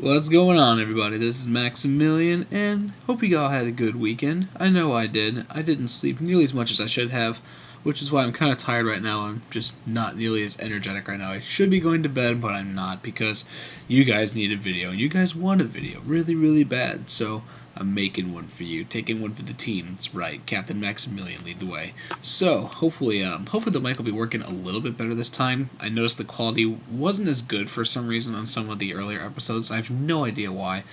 What's going on, everybody? This is Maximilian, and hope you all had a good weekend. I know I did. I didn't sleep nearly as much as I should have, which is why I'm kind of tired right now. I'm just not nearly as energetic right now. I should be going to bed, but I'm not because you guys need a video, and you guys want a video really, really bad. So I'm making one for you, taking one for the team. That's right, Captain Maximilian, lead the way. So hopefully the mic will be working a little bit better this time. I noticed the quality wasn't as good for some reason on some of the earlier episodes. I have no idea why.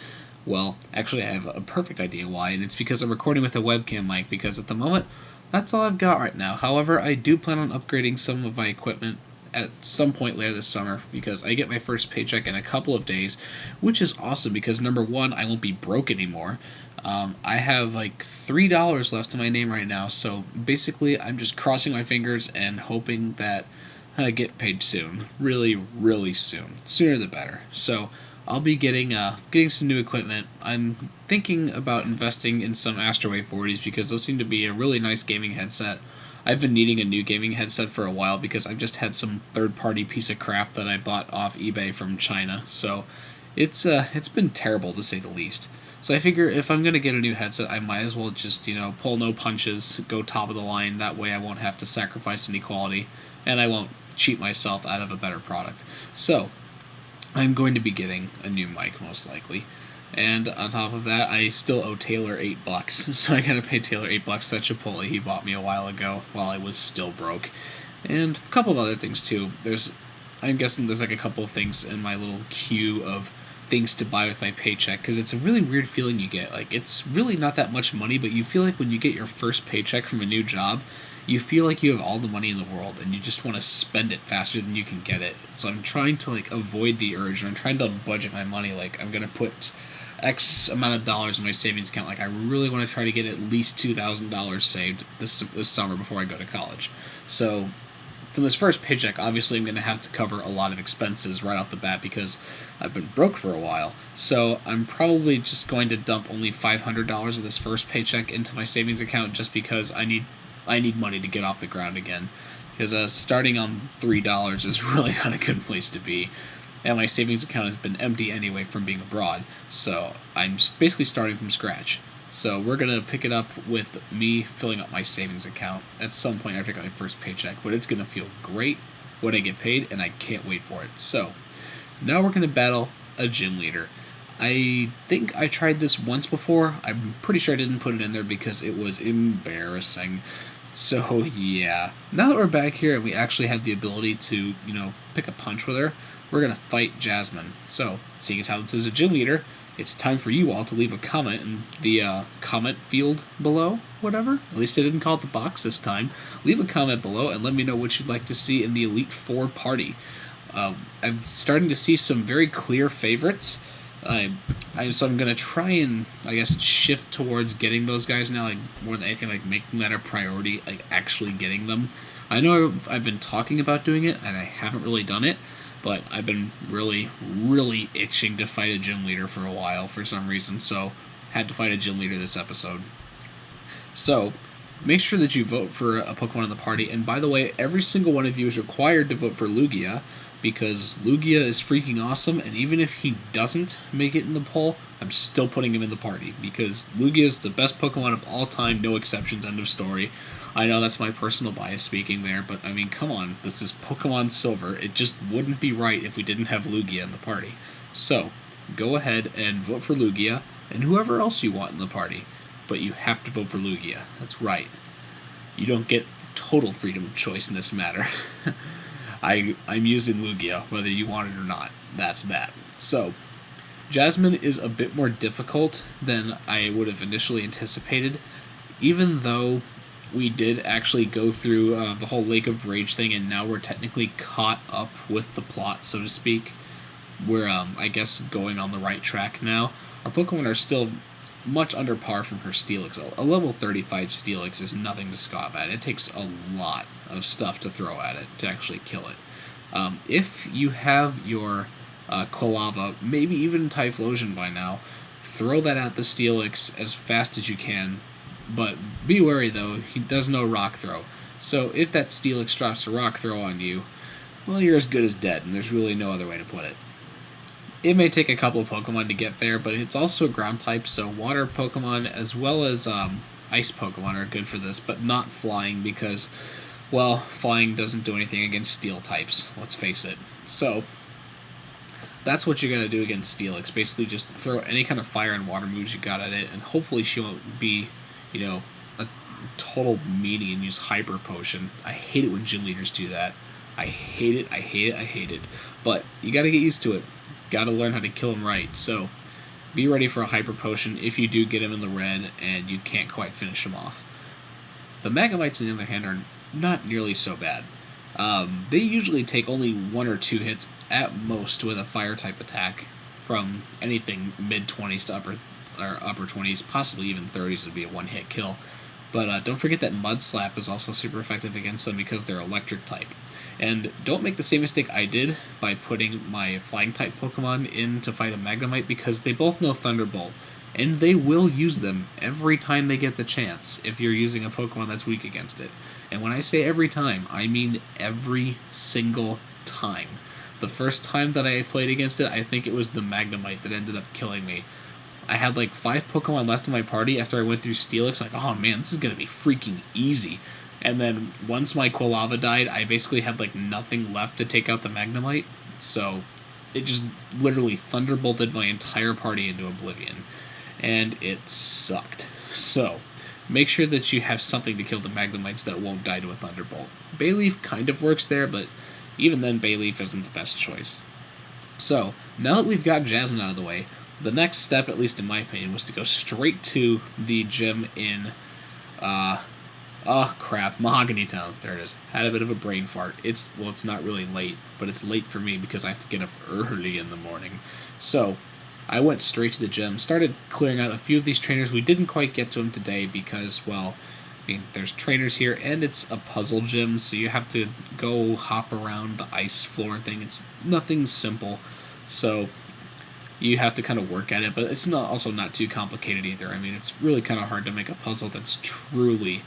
Well, actually, I have a perfect idea why, and it's because I'm recording with a webcam mic. Because at the moment, that's all I've got right now. However, I do plan on upgrading some of my equipment at some point later this summer because I get my first paycheck in a couple of days, which is awesome because number one, I won't be broke anymore. I have like $3 left in my name right now, so basically I'm just crossing my fingers and hoping that I get paid soon, really, really soon, sooner the better. So I'll be getting some new equipment. I'm thinking about investing in some Astrowave 40s because those seem to be a really nice gaming headset. I've been needing a new gaming headset for a while because I've just had some third-party piece of crap that I bought off eBay from China. So it's been terrible to say the least. So I figure if I'm going to get a new headset, I might as well just, pull no punches, go top of the line. That way I won't have to sacrifice any quality, and I won't cheat myself out of a better product. So I'm going to be getting a new mic, most likely. And on top of that, I still owe Taylor $8, so I gotta pay Taylor $8 that Chipotle he bought me a while ago while I was still broke, and a couple of other things too. I'm guessing there's like a couple of things in my little queue of things to buy with my paycheck because it's a really weird feeling you get. Like it's really not that much money, but you feel like when you get your first paycheck from a new job, you feel like you have all the money in the world and you just want to spend it faster than you can get it. So I'm trying to avoid the urge, and I'm trying to budget my money. Like I'm gonna put X amount of dollars in my savings account. Like I really want to try to get at least $2,000 saved this summer before I go to college. So from this first paycheck, obviously I'm going to have to cover a lot of expenses right off the bat because I've been broke for a while. So I'm probably just going to dump only $500 of this first paycheck into my savings account just because I need money to get off the ground again. Because starting on $3 is really not a good place to be. And my savings account has been empty anyway from being abroad, so I'm basically starting from scratch. So we're going to pick it up with me filling up my savings account at some point after I get my first paycheck, but it's going to feel great when I get paid, and I can't wait for it. So now we're going to battle a gym leader. I think I tried this once before. I'm pretty sure I didn't put it in there because it was embarrassing. So yeah, now that we're back here and we actually have the ability to, pick a punch with her, we're going to fight Jasmine. So, seeing as how this is a gym leader, it's time for you all to leave a comment in the comment field below, whatever. At least I didn't call it the box this time. Leave a comment below and let me know what you'd like to see in the Elite Four party. I'm starting to see some very clear favorites. So I'm going to try and, shift towards getting those guys now, more than anything, making that a priority, actually getting them. I know I've been talking about doing it, and I haven't really done it, but I've been really, really itching to fight a gym leader for a while for some reason, so had to fight a gym leader this episode. So, make sure that you vote for a Pokemon in the party, and by the way, every single one of you is required to vote for Lugia, because Lugia is freaking awesome, and even if he doesn't make it in the poll, I'm still putting him in the party, because Lugia is the best Pokemon of all time, no exceptions, end of story. I know that's my personal bias speaking there, but I mean, come on, this is Pokemon Silver. It just wouldn't be right if we didn't have Lugia in the party. So, go ahead and vote for Lugia, and whoever else you want in the party, but you have to vote for Lugia. That's right. You don't get total freedom of choice in this matter. I'm using Lugia, whether you want it or not. That's that. So, Jasmine is a bit more difficult than I would have initially anticipated, even though we did actually go through the whole Lake of Rage thing, and now we're technically caught up with the plot, so to speak. We're, going on the right track now. Our Pokemon are still much under par from her Steelix. A level 35 Steelix is nothing to scoff at. It takes a lot of stuff to throw at it to actually kill it. If you have your Quilava, maybe even Typhlosion by now, throw that at the Steelix as fast as you can. But be wary though, he does no rock throw. So if that Steelix drops a rock throw on you, well, you're as good as dead, and there's really no other way to put it. It may take a couple of Pokemon to get there, but it's also a ground type, so water Pokemon as well as ice Pokemon are good for this, but not flying because, well, flying doesn't do anything against steel types, let's face it. So, that's what you're going to do against Steelix. Basically just throw any kind of fire and water moves you got at it, and hopefully she won't be, a total meanie and use Hyper Potion. I hate it when gym leaders do that. I hate it, I hate it, I hate it. But you got to get used to it. Got to learn how to kill him right. So be ready for a Hyper Potion if you do get him in the red and you can't quite finish him off. The Magamites, on the other hand, are not nearly so bad. They usually take only 1 or 2 hits at most with a fire-type attack from anything mid-20s to upper 20s, possibly even 30s would be a one-hit kill. But don't forget that Mud Slap is also super effective against them because they're electric type. And don't make the same mistake I did by putting my flying type Pokemon in to fight a Magnemite, because they both know Thunderbolt, and they will use them every time they get the chance if you're using a Pokemon that's weak against it. And when I say every time, I mean every single time. The first time that I played against it, I think it was the Magnemite that ended up killing me. I had like 5 Pokemon left in my party after I went through Steelix, like, oh man, this is going to be freaking easy. And then once my Quilava died, I basically had like nothing left to take out the Magnemite, so it just literally thunderbolted my entire party into oblivion, and it sucked. So make sure that you have something to kill the Magnemites that won't die to a Thunderbolt. Bayleaf kind of works there, but even then Bayleaf isn't the best choice. So now that we've got Jasmine out of the way, the next step, at least in my opinion, was to go straight to the gym in Mahogany Town. There it is. Had a bit of a brain fart. It's not really late, but it's late for me because I have to get up early in the morning. So, I went straight to the gym, started clearing out a few of these trainers. We didn't quite get to them today because, well, there's trainers here, and it's a puzzle gym, so you have to go hop around the ice floor thing. It's nothing simple, so you have to kind of work at it, but it's also not too complicated either. I mean, it's really kind of hard to make a puzzle that's truly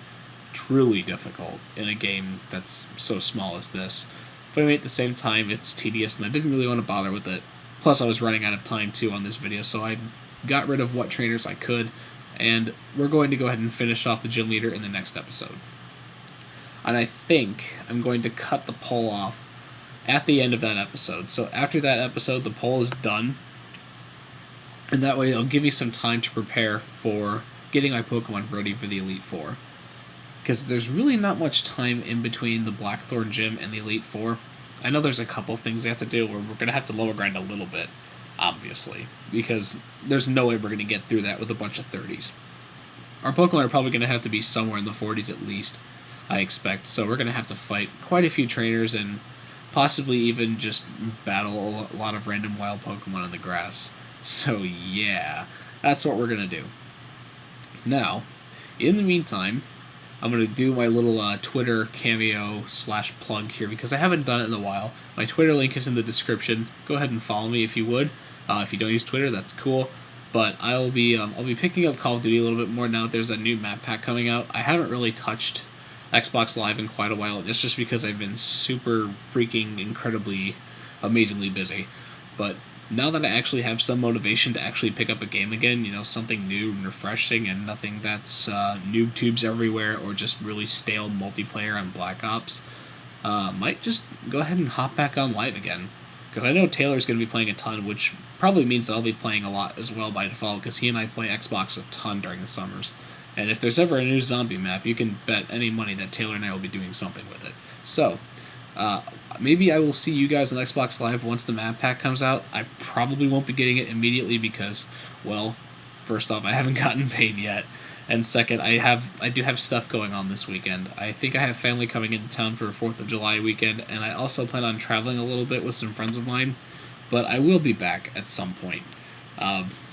difficult in a game that's so small as this. But I mean, at the same time, it's tedious, and I didn't really want to bother with it. Plus, I was running out of time, too, on this video, so I got rid of what trainers I could, and we're going to go ahead and finish off the gym leader in the next episode. And I think I'm going to cut the poll off at the end of that episode. So after that episode, the poll is done, and that way it'll give me some time to prepare for getting my Pokemon ready for the Elite Four. Because there's really not much time in between the Blackthorn Gym and the Elite Four. I know there's a couple things they have to do where we're going to have to lower grind a little bit, obviously, because there's no way we're going to get through that with a bunch of 30s. Our Pokemon are probably going to have to be somewhere in the 40s at least, I expect, so we're going to have to fight quite a few trainers and possibly even just battle a lot of random wild Pokemon in the grass. So yeah, that's what we're going to do. Now, in the meantime, I'm going to do my little Twitter cameo / plug here because I haven't done it in a while. My Twitter link is in the description. Go ahead and follow me if you would. If you don't use Twitter, that's cool. But I'll be picking up Call of Duty a little bit more now that there's a new map pack coming out. I haven't really touched Xbox Live in quite a while. It's just because I've been super freaking incredibly amazingly busy. But now that I actually have some motivation to actually pick up a game again, something new and refreshing and nothing that's noob tubes everywhere or just really stale multiplayer on Black Ops, might just go ahead and hop back on live again. Because I know Taylor's going to be playing a ton, which probably means that I'll be playing a lot as well by default, because he and I play Xbox a ton during the summers. And if there's ever a new zombie map, you can bet any money that Taylor and I will be doing something with it. So, maybe I will see you guys on Xbox Live once the map pack comes out. I probably won't be getting it immediately because, well, first off, I haven't gotten paid yet. And second, I do have stuff going on this weekend. I think I have family coming into town for a 4th of July weekend, and I also plan on traveling a little bit with some friends of mine. But I will be back at some point.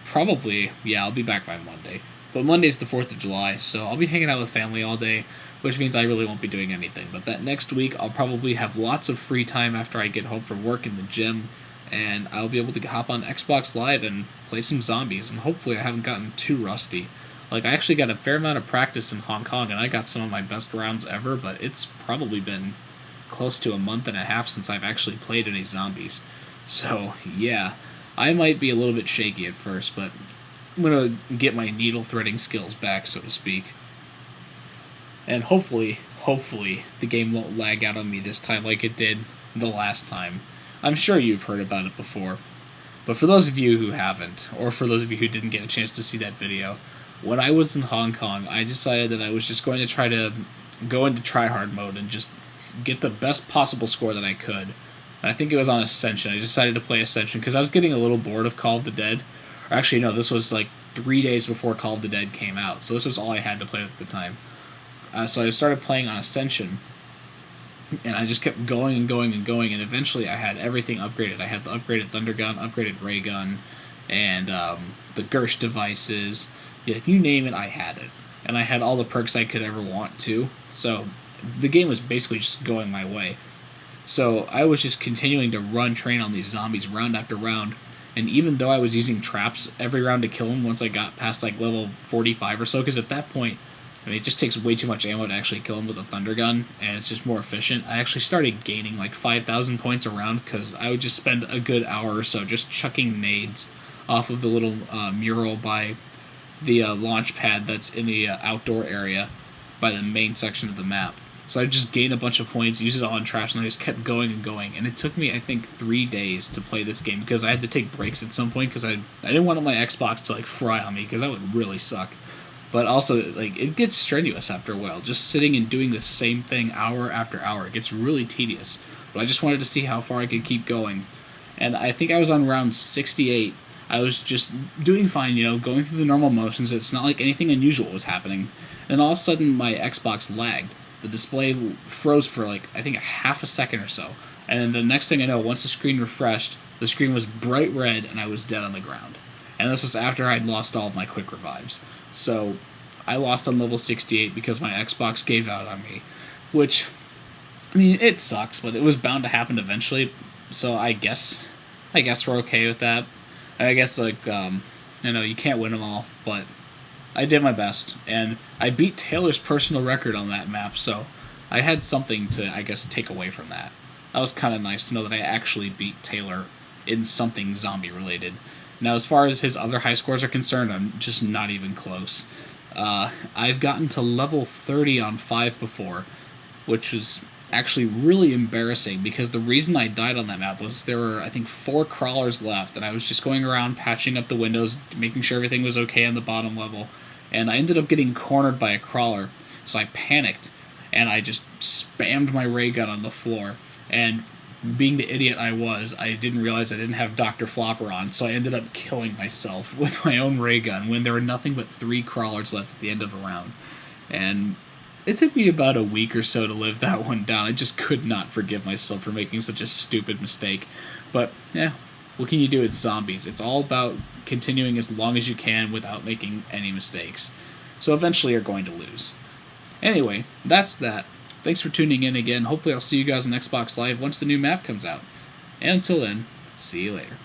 Probably, yeah, I'll be back by Monday. But Monday's the 4th of July, so I'll be hanging out with family all day, which means I really won't be doing anything. But that next week, I'll probably have lots of free time after I get home from work in the gym, and I'll be able to hop on Xbox Live and play some zombies, and hopefully I haven't gotten too rusty. Like, I actually got a fair amount of practice in Hong Kong, and I got some of my best rounds ever, but it's probably been close to a month and a half since I've actually played any zombies. So, yeah, I might be a little bit shaky at first, but I'm going to get my needle threading skills back, so to speak. And hopefully, the game won't lag out on me this time like it did the last time. I'm sure you've heard about it before. But for those of you who haven't, or for those of you who didn't get a chance to see that video, when I was in Hong Kong, I decided that I was just going to try to go into tryhard mode and just get the best possible score that I could. And I think it was on Ascension. I decided to play Ascension because I was getting a little bored of Call of the Dead. Or actually, no, this was like 3 days before Call of the Dead came out, so this was all I had to play with at the time. So I started playing on Ascension, and I just kept going and going and going, and eventually I had everything upgraded. I had the upgraded Thunder Gun, upgraded Ray Gun, and the Gersh devices. Yeah, you name it, I had it. And I had all the perks I could ever want to, so the game was basically just going my way. So I was just continuing to run train on these zombies round after round, and even though I was using traps every round to kill them once I got past like level 45 or so, because at that point, I mean, it just takes way too much ammo to actually kill him with a Thunder Gun, and it's just more efficient. I actually started gaining like 5,000 points a round because I would just spend a good hour or so just chucking nades off of the little mural by the launch pad that's in the outdoor area by the main section of the map. So I'd just gain a bunch of points, use it all on trash, and I just kept going and going. And it took me, I think, 3 days to play this game because I had to take breaks at some point because I didn't want my Xbox to like fry on me because that would really suck. But also, like, it gets strenuous after a while. Just sitting and doing the same thing hour after hour. It gets really tedious. But I just wanted to see how far I could keep going. And I think I was on round 68. I was just doing fine, you know, going through the normal motions. It's not like anything unusual was happening. Then all of a sudden, my Xbox lagged. The display froze for, like, I think a half a second or so. And then the next thing I know, once the screen refreshed, the screen was bright red and I was dead on the ground. And this was after I'd lost all of my quick revives. So I lost on level 68 because my Xbox gave out on me. Which, I mean, it sucks, but it was bound to happen eventually. So I guess we're okay with that. And I guess, like, you know, you can't win them all, but I did my best. And I beat Taylor's personal record on that map, so I had something to, I guess, take away from that. That was kind of nice to know that I actually beat Taylor in something zombie-related. Now, as far as his other high scores are concerned, I'm just not even close. I've gotten to level 30 on 5 before, which was actually really embarrassing because the reason I died on that map was there were, I think, 4 crawlers left, and I was just going around patching up the windows, making sure everything was okay on the bottom level, and I ended up getting cornered by a crawler, so I panicked, and I just spammed my ray gun on the floor, and being the idiot I was, I didn't realize I didn't have Dr. Flopper on, so I ended up killing myself with my own ray gun when there were nothing but 3 crawlers left at the end of a round. And it took me about a week or so to live that one down. I just could not forgive myself for making such a stupid mistake. But, yeah, what can you do? It's zombies. It's all about continuing as long as you can without making any mistakes. So eventually you're going to lose. Anyway, that's that. Thanks for tuning in again. Hopefully I'll see you guys on Xbox Live once the new map comes out. And until then, see you later.